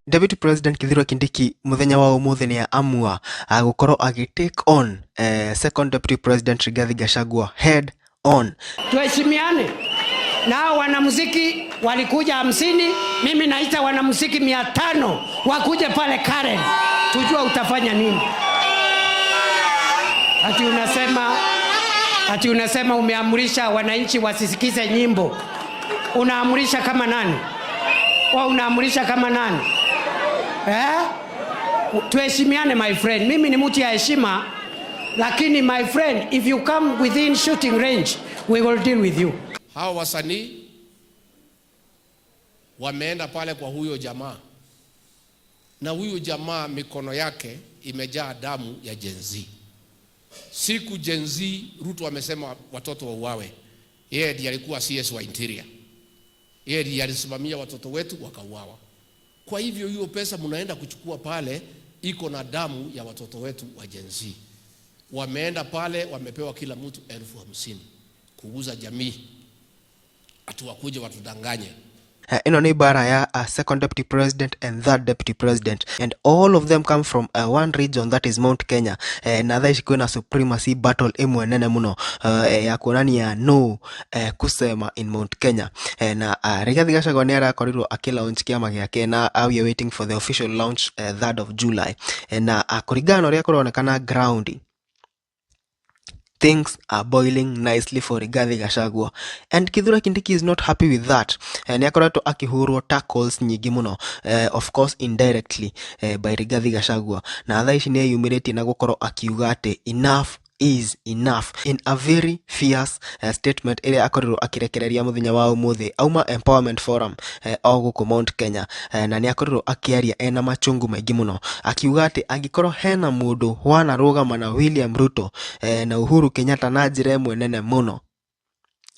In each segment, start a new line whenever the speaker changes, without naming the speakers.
Deputy President Kithure Kindiki muthenya wa umuthi ni amua gukorwo take on second Deputy President Rigathi Gachagua head on.
Tuheshimiane. Na wanamuziki walikuja 50, mimi naita wanamuziki 500 wakuje pale Karen. Tujua utafanya nini. Ati unasema umeamrisha wananchi wasisikize nyimbo. Unaamrisha kama nani? Unaamrisha kama nani? Tuheshimiane my friend. Mimi ni mtu ya heshima, lakini my friend, if you come within shooting range, we will deal with you.
Hao wasanii wameenda pale kwa huyo jamaa, na huyo jamaa mikono yake imejaa damu ya Gen Z. Siku Gen Z Ruto amesema watoto wauawe, yeye ndiye alikuwa CS wa Interior, yeye ndiye alisimamia watoto wetu wakauawa. Kwa hivyo hiyo pesa mnaenda kuchukua pale iko na damu ya watoto wetu wa Gen Z. Wameenda pale wamepewa kila mtu 50,000 kuuza jamii, atuwakuje watudanganye.
Ino ni bara ya second deputy president and third deputy president, and all of them come from one region, that is Mount Kenya. Na thaici kwina supremacy battle imwe nene muno ya kuonania no kusema in Mount Kenya. Na Rigathi Gachagua ni arakorirwo akilaunch kiama giake, na we are waiting for the official launch 3rd of July. Na kuringana uria kuronekana ground, things are boiling nicely for Rigathi Gachagua, and Kithure Kindiki is not happy with that. Ni akoretwo akihurwo tackles nyingi muno, of course indirectly by Rigathi Gachagua, na thaici ni yumirite na gukorwo akiuga ati enough is enough in a very fierce statement ile akorirwo akirekereria muthenya wa umuthi auma Empowerment Forum o guku Mount Kenya. Na ni akorirwo akiaria ena machungu maingi muno, akiuga ati angikorwo hena mundu wana rugama na William Ruto na Uhuru Kenyatta na njira imwe nene muno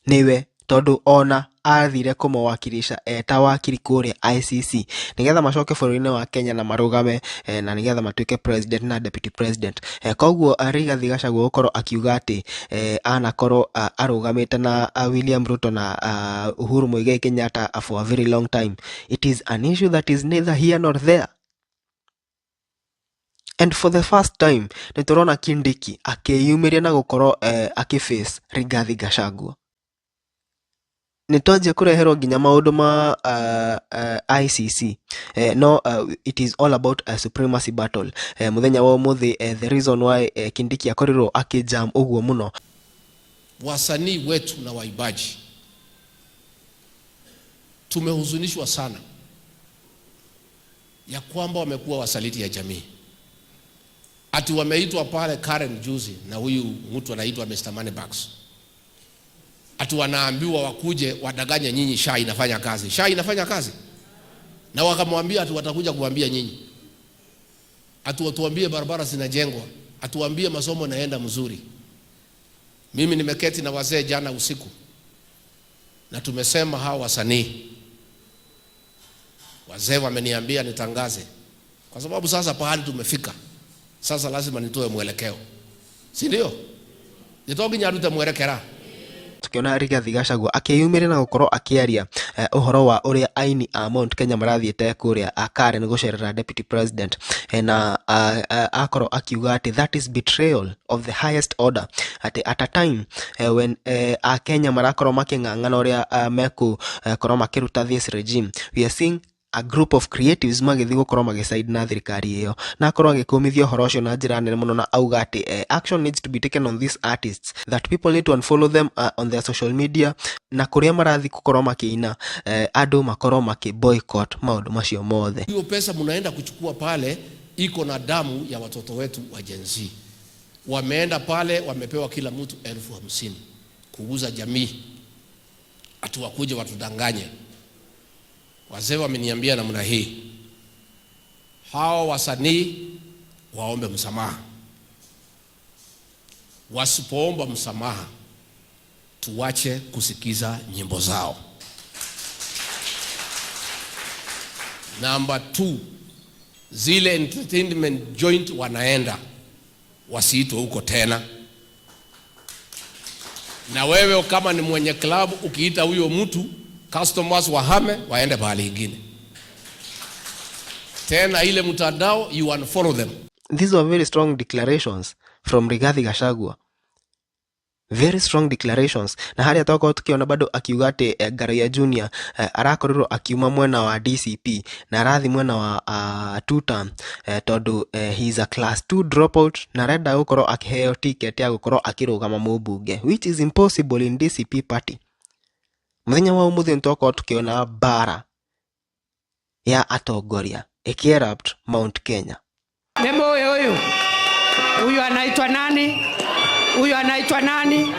niwe, tondu ona athire kumuwakilisha ta wakiri kuria ICC nigetha macoke bũrũri-inĩ wa Kenya na marugame na nigetha matuike president na deputy president. Koguo Rigathi Gachagua gukorwo akiuga ati anakorwo arugamite na William Ruto na Uhuru Muigai Kenyatta for a very long time, it is an issue that is neither here nor there. And for the first time niturona Kindiki akiyumiria na gukorwo akiface Rigathi Gachagua. Nitoje kureherwo nginya maundu ma ICC. No, it is all about a supremacy battle. Muthenya wa umuthi, the reason why Kindiki akorirwo akijam uguo muno,
wasanii wetu na waibaji tumehuzunishwa sana ya kwamba wamekuwa wasaliti ya jamii. Ati wameitwa pale Karen juzi na huyu mtu anaitwa Mr. Moneybags, ati wanaambiwa wakuje wadanganye nyinyi SHA inafanya kazi. SHA inafanya kazi. Na wakamwambia ati watakuja kuambia nyinyi, ati watuambie barabara zinajengwa, atuambie masomo naenda mzuri. Mimi nimeketi na wazee jana usiku na tumesema hawa wasanii, wazee wameniambia nitangaze, kwa sababu sasa pahali tumefika, sasa lazima nitoe mwelekeo, si ndio? Nitogi nyarute mwelekera.
Tukiona Rigathi Gachagua akiyumire na gukorwo akiaria uhoro wa uria aini a Mount Kenya marathiete kuria Karen gucerera deputy president, na akorwo akiuga ati that is betrayal of the highest order, ati at a time when a Kenya marakorwo making'ang'ana uria meku korwo makiruta this regime, we are seeing a group of creatives magithi gukorwo magiside na thirikari iyo, na akorwo agikumithia horo ucio na njira nene muno, na auga ati action needs to be taken on these artists, that people need to unfollow them on their social media, na kuria marathi gukorwo makiina andu makorwo makiboycott maundu macio mothe.
Hiyo pesa mnaenda kuchukua pale iko na damu ya watoto wetu wa Gen Z. Wameenda pale wamepewa kila mtu 50,000 kuuza jamii, atuwakuje watudanganye. Wazee wameniambia namna hii, hao wasanii waombe msamaha. Wasipoomba msamaha, tuwache kusikiza nyimbo zao. Number 2, zile entertainment joint wanaenda wasiitwe huko tena. Na wewe kama ni mwenye club ukiita huyo mtu, customers wahame waende pahali ingine. tena ile mtandao you unfollow them.
These were very strong declarations from Rigathi Gachagua. Very strong declarations. Na haria toko tukiona bado akiuga ati Garaia Junior arakorirwo akiuma mwena wa DCP na arathi mwena wa two-term tondu he is a class 2 dropout na renda gukorwo akiheo ticket ya gukorwo akirugama mubunge, which is impossible in DCP party. Muthenya wa umuthi ntoko tukiona bara ya atongoria ikierupt Mount Kenya.
Nembo huyu anaitwa nani? Huyu anaitwa nani?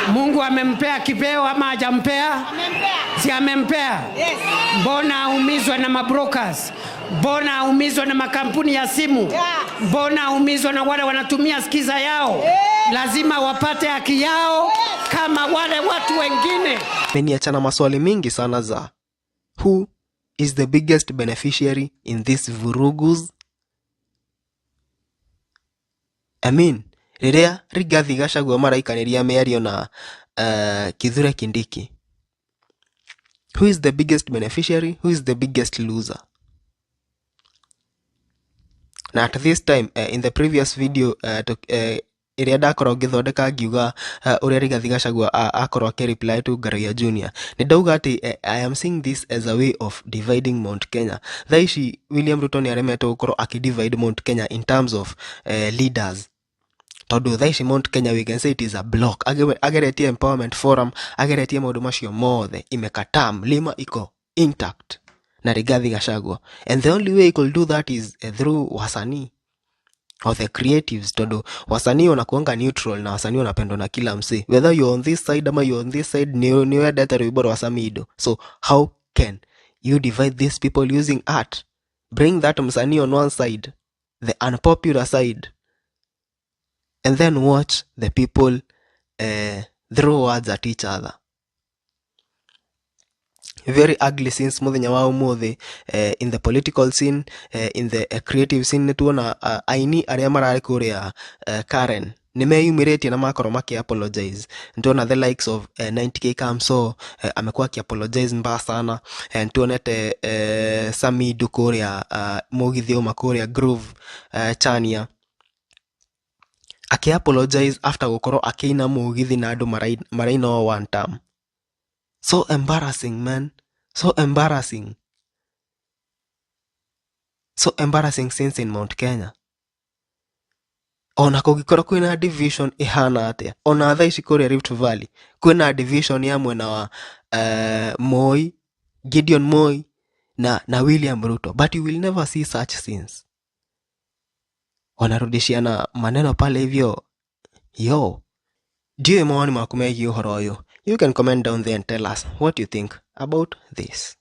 Mungu amempea kipeo ama hajampea? Amempea. Si amempea? Yes. Mbona aumizwa na mabrokers? Mbona aumizwa na makampuni ya simu? Yeah. Mbona aumizwa na wale wanatumia skiza yao? Yeah. Lazima wapate haki yao, yes, kama wale watu wengine.
Meniachana maswali mingi sana za who is the biggest beneficiary in this vurugus? I mean, riria Rigathi Gachagua maraikaniria miario na Kithure Kindiki. Who is the biggest beneficiary? Who is the biggest loser? Now at this time, in the previous video, iria ndakorwo ngithondeka ngiuga uria Rigathi Gachagua akorwo akireply to Garaia Junior, ni ndauga ati I am seeing this as a way of dividing Mount Kenya. Thaici William Ruto ni aremetwo gukorwo akidivide Mount Kenya in terms of leaders. Tondu thaici Mount Kenya, we can say it is a block. Ageretie Empowerment Forum, ageretie maundu macio mothe, imekataa, mlima iko intact na Rigathi Gachagua. And the only way he could do that is through wasanii or the creatives. Tondu wasanii wanakuanga neutral na wasanii wanapendwa na kila mse, whether you're on this side ama you're on this side, ni wendete rwimbo rwa Samido. So how can you divide these people using art? Bring that msanii on one side, the unpopular side, and then watch the people throw words at each other. Very ugly since muthenya wa umuthi in the political scene, in the creative scene. Nituona aini aria marari kuria Karen nimeyumiretie na makoro maki apologize. Ntuona the likes of 90K Kamso amekuwa ki apologize mbaya sana. Ntuonete Sami Dukuria Mugithi Umakuria Groove Chania aki apologize after gukoro akina Mugithi na andu maraina one term. So embarrassing, man. So embarrassing. So embarrassing since in Mount Kenya. Ona kugikora kwina division ihana atia. Ona thaici kuria Rift Valley kwina division ya mwena wa Moi, Gideon Moi na William Ruto. But you will never see such scenes. Wanarudishiana maneno pale hivyo. Yo. Ndiyo maoni mako megi uhoro uyu. You can comment down there and tell us what you think about this.